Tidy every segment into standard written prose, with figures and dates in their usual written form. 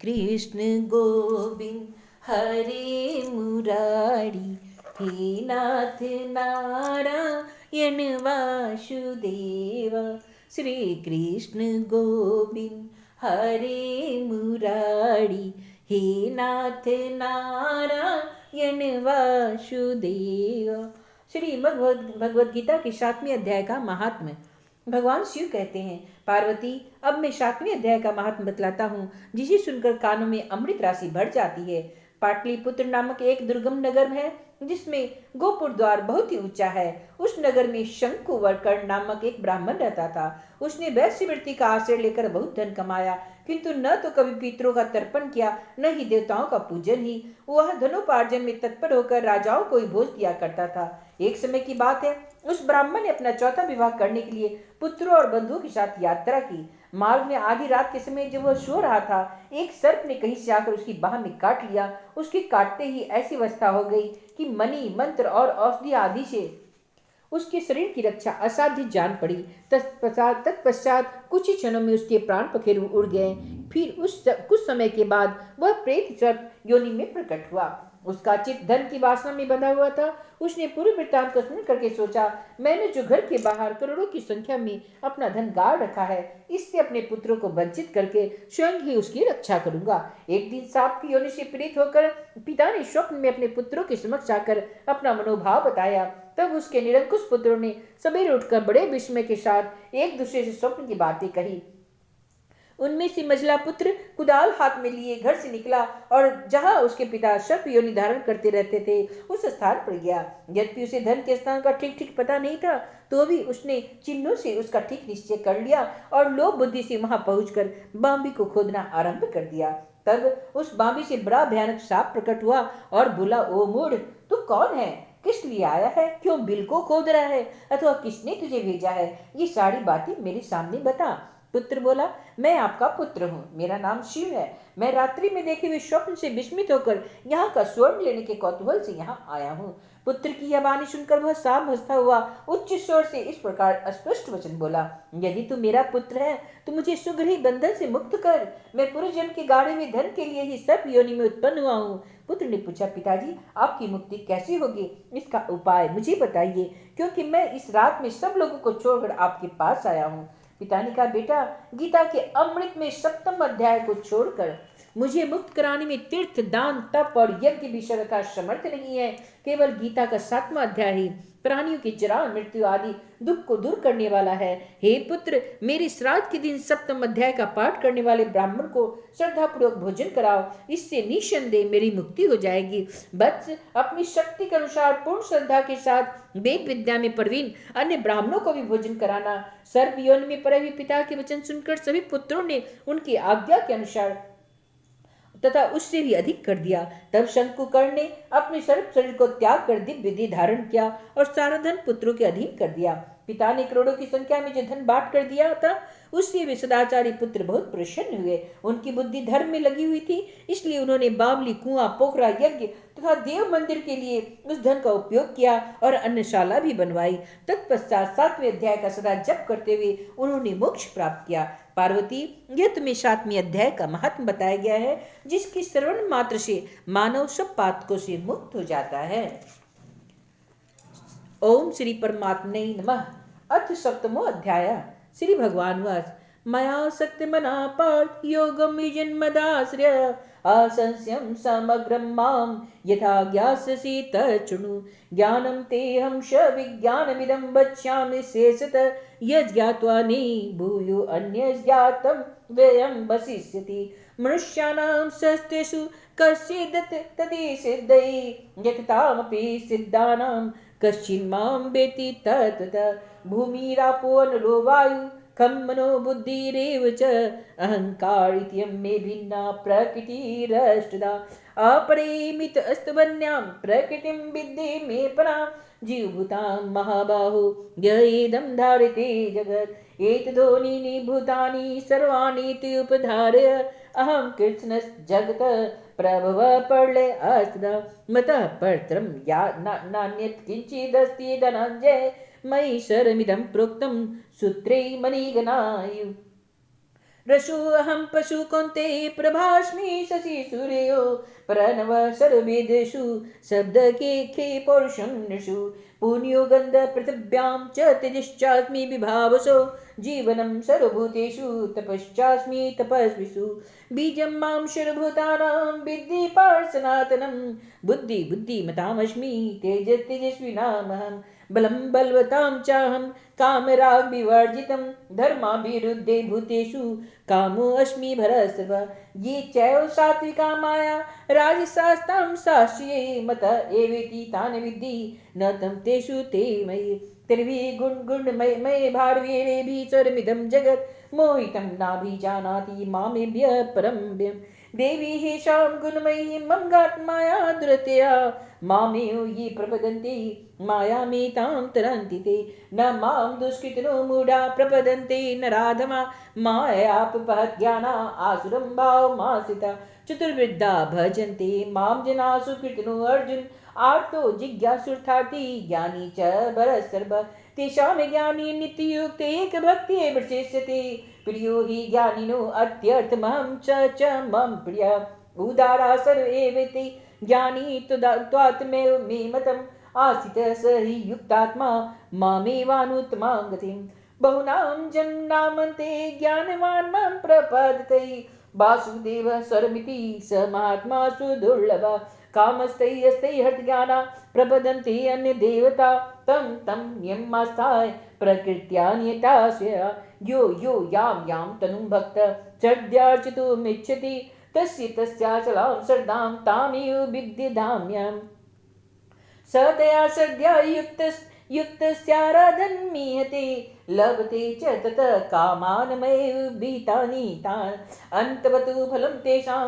कृष्ण गोविंद हरे मुरारी, हे नाथ नारायण वासुदेव। श्री कृष्ण गोविंद हरे मुरारी, हे नाथ नारायण वासुदेव। श्री भगवद गीता के 7वें अध्याय का महात्म्य। भगवान शिव कहते हैं, पार्वती अब मैं 7वें अध्याय का महात्म्य बतलाता हूँ, जिसे सुनकर कानों में अमृत राशि भर जाती है। पाटलिपुत्र नामक एक दुर्गम नगर है, जिसमें गोपुर द्वार बहुत ही ऊंचा है। उस नगर में शंकुवरकर्ण नामक एक ब्राह्मण रहता था। उसने वैश्यवृत्ति का आश्रय लेकर बहुत धन कमाया, किंतु न तो कभी पितरों का तर्पण किया, न ही देवताओं का पूजन ही। वह धनोपार्जन में तत्पर होकर राजाओं को ही भोज दिया करता था। एक समय की बात है, उस ब्राह्मण ने अपना चौथा विवाह करने के लिए पुत्रों और बंधुओं के साथ यात्रा की। मार्ग में आधी रात के समय जब वह सो रहा था, एक सर्प ने कहीं से आकर उसकी बाह में काट लिया। उसके काटते ही ऐसी अवस्था हो गई कि मणि मंत्र और औषधि आदि से उसके शरीर की रक्षा असाध्य जान पड़ी। तत्पश्चात कुछ ही क्षणों में उसके प्राण पखेरु उड़ गए। फिर कुछ समय के बाद वह प्रेत सर्प योनि में प्रकट हुआ। उसका चित्त धन की वासना में बंधा हुआ था। उसने पूरे वृत्तांत को स्मरण करके सोचा, मैंने जो घर के बाहर करोड़ों की संख्या में अपना धन गाड़ रखा है, इससे अपने पुत्रों को वंचित करके स्वयं ही उसकी रक्षा करूंगा। एक दिन सांप की योनि से पीड़ित होकर पिता ने स्वप्न में अपने पुत्रों के समक्ष आकर अपना मनोभाव बताया। तब उसके निरंकुश पुत्रों ने सवेरे उठकर बड़े विस्मय के साथ एक दूसरे से स्वप्न की बातें कही। उनमें से मझला पुत्र कुदाल हाथ में लिए घर से निकला और जहां उसके पिता सर्प योनि धारण करते रहते थे, उस स्थान पर गया। यद्यपि उसे धन के स्थान का ठीक ठीक पता नहीं था, तो भी उसने चिन्हों से उसका ठीक निश्चय कर लिया और लोभ बुद्धि से वहां पहुंचकर बांबी को खोदना आरंभ कर दिया। तब उस बांबी से बड़ा भयानक सांप प्रकट हुआ और बोला, ओ मूढ़, तू कौन है? किस लिए आया है? क्यों बिल को खोद रहा है? अथवा किसने तुझे भेजा है? ये सारी बातें मेरे सामने बता। पुत्र बोला, मैं आपका पुत्र हूँ, मेरा नाम शिव है। मैं रात्रि में देखे हुए स्वप्न से विस्मित होकर यहाँ का स्वर्ण लेने के कौतूहल से यहाँ आया हूँ। पुत्र की यह वाणी सुनकर वह सांप हंसता हुआ उच्च स्वर से इस प्रकार स्पष्ट वचन बोला, यदि तू मेरा पुत्र है तो मुझे शीघ्र ही बंधन से मुक्त कर। मैं पूर्व जन्म के गाड़े हुए धन के लिए ही सर्प योनि में उत्पन्न हुआ हूँ। पुत्र ने पूछा, पिताजी आपकी मुक्ति कैसे होगी? इसका उपाय मुझे बताइए, क्योंकि मैं इस रात में सब लोगों को छोड़कर आपके पास आया हूँ। पिता ने कहा, बेटा, गीता के अमृत में 7वें अध्याय को छोड़कर मुझे मुक्त कराने में तीर्थ, दान, तप और यज्ञ विषय का समर्थ नहीं है। केवल गीता का 7वां अध्याय ही प्राणियों की जरा मृत्यु आदि दुख को दूर करने वाला है। हे पुत्र, मेरे श्राद्ध के दिन 7वें अध्याय का पाठ करने वाले ब्राह्मण को श्रद्धा पूर्वक भोजन कराओ, इससे निसंदेह मेरी मुक्ति हो जाएगी। बस अपनी शक्ति के अनुसार पूर्ण श्रद्धा के साथ वेद विद्या में प्रवीण अन्य ब्राह्मणों को भी भोजन कराना। सर्प योनि में पड़े हुए पिता के वचन सुनकर सभी पुत्रों ने उनकी आज्ञा के अनुसार तथा उससे भी अधिक कर दिया। तब शंकुकर्ण ने अपने सर्प शरीर को त्याग कर दिव्य विधि धारण किया और सारा धन पुत्रों के अधीन कर दिया। पिता ने करोड़ों की संख्या में जो धन बांट कर दिया था, उससे वे सदाचारी पुत्र बहुत प्रसन्न हुए। उनकी बुद्धि धर्म में लगी हुई थी, इसलिए उन्होंने बावली, कुआं, पोखरा, यज्ञ तथा देव मंदिर के लिए उस धन का उपयोग किया और अन्नशाला भी बनवाई। तत्पश्चात 7वें अध्याय का सदा जप करते हुए उन्होंने मोक्ष प्राप्त किया। पार्वती, यह तुम्हें 7वें अध्याय का महत्व बताया गया है, जिसकी श्रवण मात्र से मानव सब पातकों से मुक्त हो जाता है। ओम श्री परमात्मने नमः। अथ 7वां अध्याय। श्री भगवान वाच, मया शक्तिमना पार्थ योगम विजन्मदाश्रय असंस्यं समग्रं मां यथा ज्ञास्यसि तच्छृणु। ज्ञानं तेऽहं स विज्ञानमिदं वक्ष्यामि शेषतः यज्ञात्वा निभूयो अन्यज्ञातं व्ययं वसिष्यति। मनुष्याणां सहस्रेषु कश्चित् तति सिद्धये यततामपि सिद्धानां कश्चिन्मां वेति ततः। भूमिरापो नलो वायु खं मनो बुद्धिरेव च अहंकार इत्ययं मे भिन्ना प्रकृतिरष्टधा। अपरिमित अस्तवन्यां प्रकृतिं विद्धि मे परां जीवभूतां महाबाहो य इदं धारयते जगत्। एतदोनीनि भूतानि सर्वाणीति उपधार्य अहं कृत्स्नस् जगतः प्रभव प्रलय अस्तदा। मतः परत्रं नान्यत् किञ्चिदस्ति धनञ्जय मयि शरमिदं प्रोक्तं सूत्रे मणिगणायु। रसु अहम पशु कौन्ते प्रभास्मि शशि सूर्यो प्रणव सर्वेदेषु शब्द के पौरुषं नृषु पुण्यो गन्ध पृथिव्यां च तेजश्चास्मि विभावसो जीवनं सर्वभूतेषु तपश्चास्मि तपस्विषु बीजं मां सर्वभूतानां विद्धि पार्थ सनातनं बुद्धिमतामस्मि तेजस्विनामहं बलं बलवतां चाहं कामराग विवर्जितं धर्माभिरुद्धे भूतेषु कामो अस्मि भरसर्व ये चैव सात्विका माया राजसास्तां साक्ष्ये मत एवेति तान् विद्धि न तं तेषु ते मयि त्रिभिर्गुणमये भारवीरेभिः स्वरमिदं जगत् मोहितं नाभिजानाति मामेभ्यः परं व्यम् देवी हेषां गुणमयी मम गात्माया दुरतया मामेव ये प्रपदन्ति मायामेतां तरन्ति ते न मां दुष्कृतिनो मूढा प्रपदन्ते न राधमा मायापहत्याना आसुरं भावमाश्रिता चतुर्वृद्धा भजन्ते मां जना सुकृतिनो अर्जुन आर्तो जिज्ञासुर्थार्थी ज्ञानी च भरतर्षभ तेषां ज्ञानी नित्ययुक्त एक भक्ति विशेष्यते प्रियो हि ज्ञानिनो अत्यर्थमहं च मम प्रिय उदारा सर्व एवेति ज्ञानी त्वात्मेव मे मतम् आस्थितः स हि युक्तात्मा मामेवानुत्तमां गतिं बहुनां जन्मनामन्ते ज्ञानवान् मां प्रपद्यते वासुदेवः सर्वमिति स महात्मा सुदुर्लभः कामस्तैस्तै हठज्ञाना प्रपदन्ते अन्य देवता तं नियमास्थाय प्रकृत्या नियतास्य यो यां तनुं भक्त श्रद्धार्चितुमिच्छति तस्य तस्याचलां श्रद्धां तामेव विद्यधाम्यम् स तया श्रद्धया युक्तस्याराधन्मीयते लभते च ततः कामानमैव भीतानि तान् अन्तवतु फलं तेषां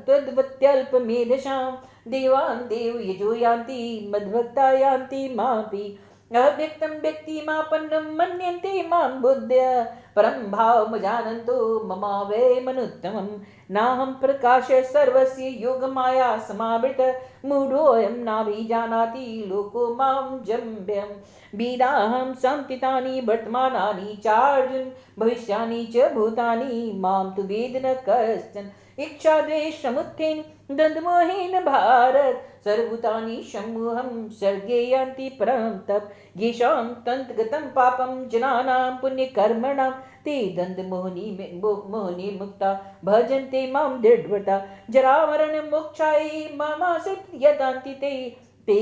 त्वद्वत्यल्पमेधसां देवान् देवयजो यान्ति मद्भक्ता यान्ति मापि अव्यक्तं व्यक्तिमापन्नं मन्यन्ते मां बुद्ध्या परं भावमजानन्तो ममावैमनुत्तमं नाहं प्रकाश सर्वस्य योगमाया समावृत मूढोऽयं नाभिजानाति लोको मां जम्भ्यं वेदाहं संस्थितानि वर्तमानानि चार्जुन भविष्यानि च भूतानि मां तु वेद न कश्चन इच्छाद्वेषसमुत्थेन द्वन्द्वमोहेन भारत सर्वभूतानि सम्मोहं सर्गे यान्ति परं तप येषां तन्तगतं पापं जनानां पुण्यकर्मणां ते द्वन्द्वमोहनि मुक्ता भजन्ते मां दृढव्रता जरामरणमोक्षाय मामाश्रित्य यतान्ति ते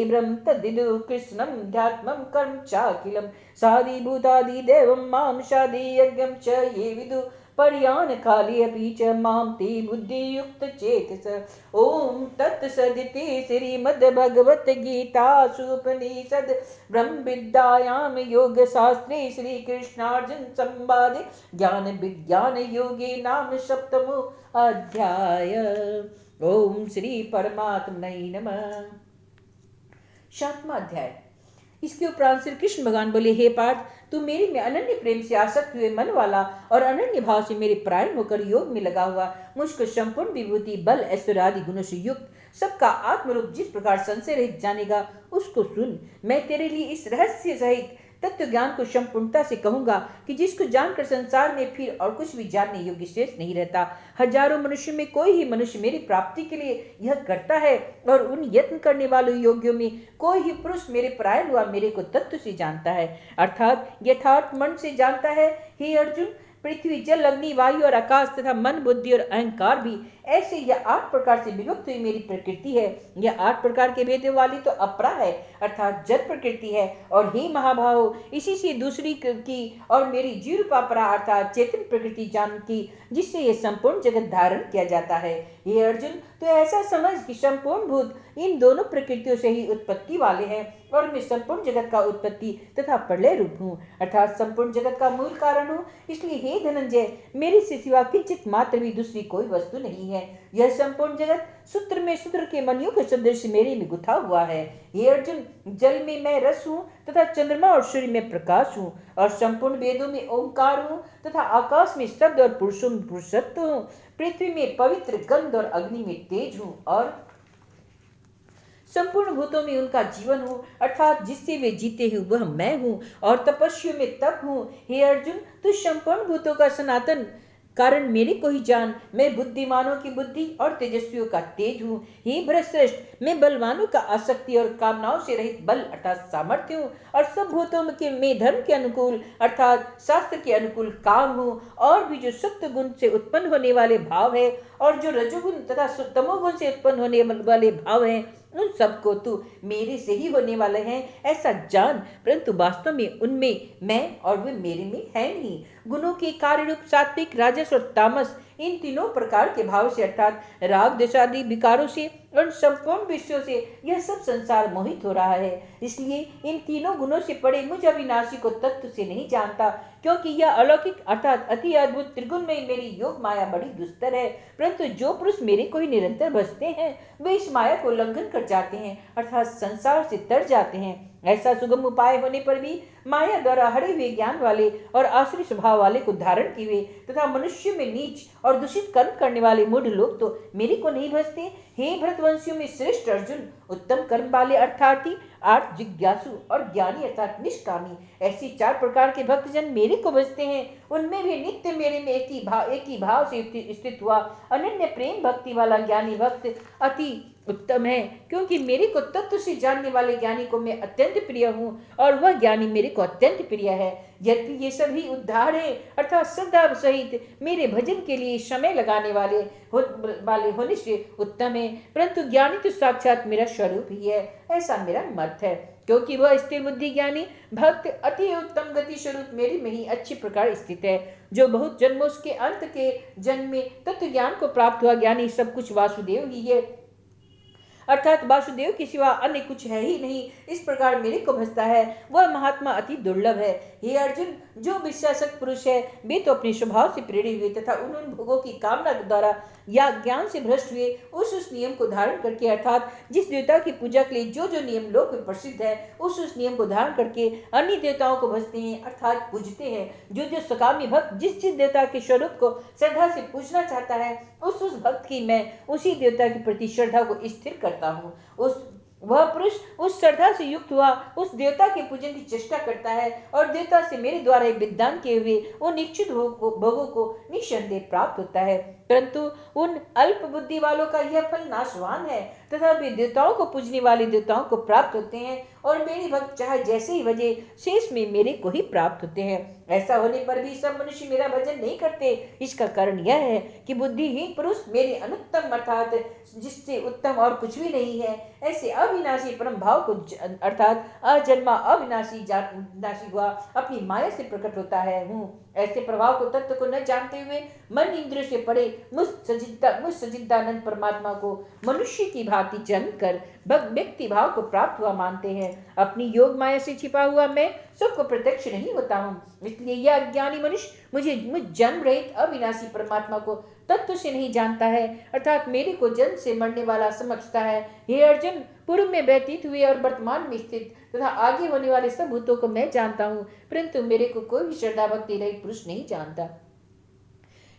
ब्रह्म तद्विदु कृष्णं ध्यात्मं कर्म चाखिलं साधिभूतादिदेवं मां शाधियज्ञं च ये विदु पर्यान काले अपि च मां ते बुद्धियुक्त चेतस ओम तत्सदिति श्रीमद्भगवद्गीतासु उपनिषद ब्रह्म विद्यायां योग शास्त्रे श्री कृष्णार्जुन संवादे ज्ञान विज्ञान योगे नाम सप्तमो अध्याय। ओम श्री परमात्मने नमः। सातवां अध्याय। इसके उपरांत श्री कृष्ण भगवान बोले, हे पार्थ, तू मेरे में अनन्य प्रेम से आसक्त हुए मन वाला और अनन्य भाव से मेरे परायण होकर योग में लगा हुआ मुझको संपूर्ण विभूति बल ऐश्वर्य आदि गुणों से युक्त सबका आत्मरूप जिस प्रकार संशय रहित जानेगा उसको सुन। मैं तेरे लिए इस रहस्य सहित तत्व ज्ञान को संपूर्णता से कहूंगा कि जिसको जानकर संसार में फिर और कुछ भी जानने योग्य शेष नहीं रहता। हजारों मनुष्यों में कोई ही मनुष्य मेरी प्राप्ति के लिए यह करता है और उन यत्न करने वालों योगियों में कोई ही पुरुष मेरे परायण हुआ मेरे को तत्व से जानता है, अर्थात यथार्थ मन से जानता है। हे अर्जुन, पृथ्वी जल अग्नि वायु और आकाश तथा मन बुद्धि और अहंकार भी ऐसे यह 8 प्रकार से विभक्त हुई मेरी प्रकृति है। यह 8 प्रकार के भेदों वाली तो अपरा है अर्थात जड़ प्रकृति है। और हे महाभाव, इसी से दूसरी की और मेरी जीव अपरा अर्थात चेतन प्रकृति जानती जिससे यह संपूर्ण जगत धारण किया जाता है। हे अर्जुन, तो ऐसा समझ कि संपूर्ण भूत इन दोनों प्रकृतियों से ही उत्पत्ति वाले हैं और मैं संपूर्ण जगत का उत्पत्ति तथा प्रलय रूप हूँ अर्थात संपूर्ण जगत का मूल कारण हूँ। इसलिए हे धनंजय, मेरे से सिवा किंचित मात्र भी दूसरी कोई वस्तु नहीं है। यह संपूर्ण जगत सूत्र में सूत्र के मणियों के सदृश मेरे में गुथा हुआ है। हे अर्जुन, जल में मैं रस हूँ तथा चंद्रमा और सूर्य में प्रकाश हूँ और संपूर्ण वेदों में ओंकार हूँ तथा आकाश में शब्द और पुरुषों में पुरुषत्व हूँ। पृथ्वी में पवित्र गंध और अग्नि में तेज हूँ और संपूर्ण भूतों में उनका जीवन हूँ, अर्थात जिससे वे जीते हैं वह मैं हूँ, और तपस्वियों में तप हूँ। हे अर्जुन, तू संपूर्ण भूतों का सनातन कारण मेरे को ही जान। मैं बुद्धिमानों की बुद्धि और तेजस्वियों का तेज हूँ। हे भरतश्रेष्ठ, मैं बलवानों का आसक्ति और कामनाओं से रहित बल अर्थात सामर्थ्य हूँ, और सब भूतों के में धर्म के अनुकूल अर्थात शास्त्र के अनुकूल काम हूँ। और भी जो सत्य गुण से उत्पन्न होने वाले भाव है और जो रजोगुण तथा तमोगुण से उत्पन्न होने वाले भाव हैं, उन सबको तू मेरे से ही होने वाले हैं ऐसा जान, परंतु वास्तव में उनमें मैं और वे मेरे में है नहीं। गुणों के कार्य रूप सात्विक, राजस और तामस, इन तीनों प्रकार के भाव से अर्थात राग देशादि विकारों से और संपूर्ण विषयों से यह सब संसार मोहित हो रहा है। इसलिए इन तीनों गुणों से पड़े मुझ अविनाशी को तत्व से नहीं जानता, क्योंकि यह अलौकिक अर्थात अति अद्भुत त्रिगुण में मेरी योग माया बड़ी दुस्तर है। परंतु जो पुरुष मेरे को ही निरंतर भजते हैं वे इस माया को उल्लंघन कर जाते हैं अर्थात संसार से तर जाते हैं। ऐसा सुगम उपाय होने पर भी माया द्वारा हरे हुए ज्ञान वाले और आश्रित स्वभाव वाले को धारण किए हुए तथा मनुष्य में नीच और दूषित कर्म करने वाले मूढ़ लोग तो मेरे को नहीं भजते। हे भरतवंशियों में श्रेष्ठ अर्जुन, उत्तम कर्म वाले अर्थार्थी, आर्थ जिज्ञासु और ज्ञानी अर्थात निष्कामी, ऐसी 4 प्रकार के भक्तजन मेरे को भजते हैं। उनमें भी नित्य मेरे में एक ही भाव से स्थित हुआ अनन्य प्रेम भक्ति वाला ज्ञानी भक्त अति उत्तम है, क्योंकि मेरे को तत्व से जानने वाले ज्ञानी को मैं अत्यंत प्रिय हूँ और वह ज्ञानी मेरे को अत्यंत प्रिय है। यद्यपि ये सभी उद्धार है अर्थात श्रद्धा सहित मेरे भजन के लिए समय लगाने वाले होने से उत्तम है, परंतु ज्ञानी तो साक्षात मेरा स्वरूप ही है, ऐसा मेरा मत है। क्योंकि वह स्थिर बुद्धि ज्ञानी भक्त अति उत्तम गति स्वरूप मेरे में ही अच्छी प्रकार स्थित है। जो बहुत जन्मों के अंत के जन्म में तत्व ज्ञान को प्राप्त हुआ ज्ञानी सब कुछ वासुदेव ही है अर्थात वासुदेव के सिवा अन्य कुछ है ही नहीं, इस प्रकार मेरे को भजता है वह महात्मा अति दुर्लभ है। हे अर्जुन, जो विश्वासक पुरुष है वे तो अपने स्वभाव से प्रेरित हुए तथा उन भोगों की कामना द्वारा या ज्ञान से भ्रष्ट हुए उस नियम को धारण करके अर्थात जिस देवता की पूजा के लिए जो नियम लोक में प्रसिद्ध है उस नियम को धारण करके अन्य देवताओं को भजते हैं अर्थात पूजते हैं। जो सकामी भक्त जिस देवता के स्वरूप को श्रद्धा से पूजना चाहता है उस भक्त की मैं उसी देवता के प्रति श्रद्धा को स्थिर करता हूँ। वह पुरुष उस श्रद्धा से युक्त हुआ उस देवता के पूजन की चेष्टा करता है और देवता से मेरे द्वारा विद्वान किए हुए उन इच्छित भोगों को निसंदेह प्राप्त होता है। परंतु उन अल्प बुद्धि वालों का यह फल नाशवान है तथा वे देवताओं को पूजने वाले देवताओं को प्राप्त होते हैं और मेरे भक्त चाहे जैसे ही भजे शेष में मेरे को ही प्राप्त होते हैं। ऐसा होने पर भी सब मनुष्य मेरा भजन नहीं करते। इसका कारण यह है कि बुद्धिहीन पुरुष मेरे अनुत्तम अर्थात जिससे उत्तम और कुछ भी नहीं है ऐसे अविनाशी परम भाव को अर्थात अजन्मा अविनाशी हुआ अपनी माया से प्रकट होता है हूँ। ऐसे प्रभाव को तत्व को न जानते हुए मन इंद्रियों से परे मुझ सच्चिदानंद परमात्मा को मनुष्य की भांति जन्म कर व्यक्ति भाव को प्राप्त हुआ मानते हैं। अपनी योग माया से छिपा हुआ मैं सबको प्रत्यक्ष नहीं होता हूँ, इसलिए यह अज्ञानी मनुष्य मुझ जन्म रहित अविनाशी परमात्मा को तत्व से नहीं जानता है अर्थात मेरे को जन्म से मरने वाला समझता है। हे अर्जुन, पूर्व में व्यतीत हुए और वर्तमान में स्थित तथा आगे होने वाले सब भूतों को मैं जानता हूँ, परंतु मेरे को कोई भी श्रद्धा भक्ति रहित पुरुष नहीं जानता।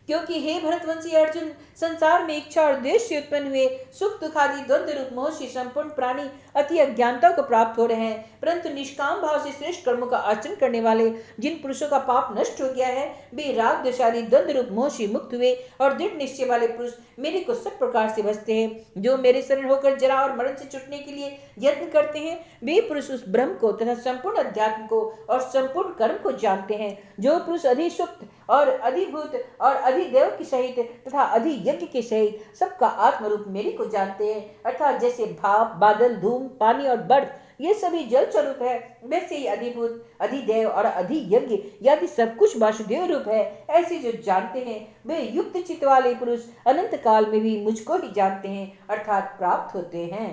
क्योंकि हे भरतवंशी अर्जुन, संसार में इच्छा और द्वेष से उत्पन्न हुए सुख दुख आदि द्वंद्व रूप मोह से संपूर्ण प्राणी अति अज्ञानता को प्राप्त हो रहे हैं, परंतु निष्काम भाव से श्रेष्ठ कर्मों का आचरण करने वाले जिन पुरुषों का पाप नष्ट हो गया है वे राग द्वेष आदि द्वंद्व रूप मोह से मुक्त हुए और दृढ़ निश्चय वाले पुरुष मेरे को सब प्रकार से भजते हैं। जो मेरे शरण होकर जरा और मरण से छुटने के लिए यत्न करते हैं वे पुरुष उस ब्रह्म को तथा संपूर्ण अध्यात्म को और संपूर्ण कर्म को जानते हैं। जो पुरुष अधिसुप्त और अधिभूत और अधिदेव के सहित तथा अधियज्ञ के सहित सबका आत्मरूप मेरे को जानते हैं अर्थात जैसे भाप, बादल, धूम, पानी और बर्फ ये सभी जल स्वरूप है, वैसे ही अधिभूत, अधिदेव और अधियज्ञ यदि सब कुछ वासुदेव रूप है। ऐसे जो जानते हैं वे युक्त चित्त वाले पुरुष अनंत काल में भी मुझको ही जानते हैं अर्थात प्राप्त होते हैं।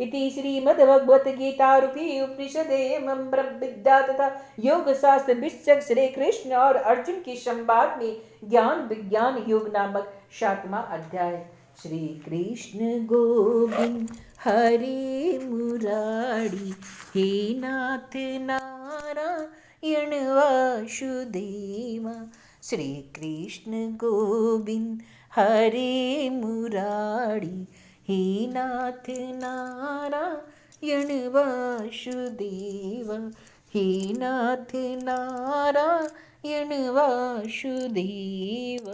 इति श्रीमद्भगवत गीता रूपी उपनिषदे ब्रह्म विद्या तथा योग शास्त्र विषय श्री कृष्ण और अर्जुन के संवाद में ज्ञान विज्ञान योग नामक 7वां अध्याय। श्री कृष्ण गोविंद हरे मुरारी, हे नाथ नारायण वासुदेवा। श्री कृष्ण गोविंद हरे मुरारी, हे नाथ नारायण वासुदेव, हे नाथ नारायण वासुदेव।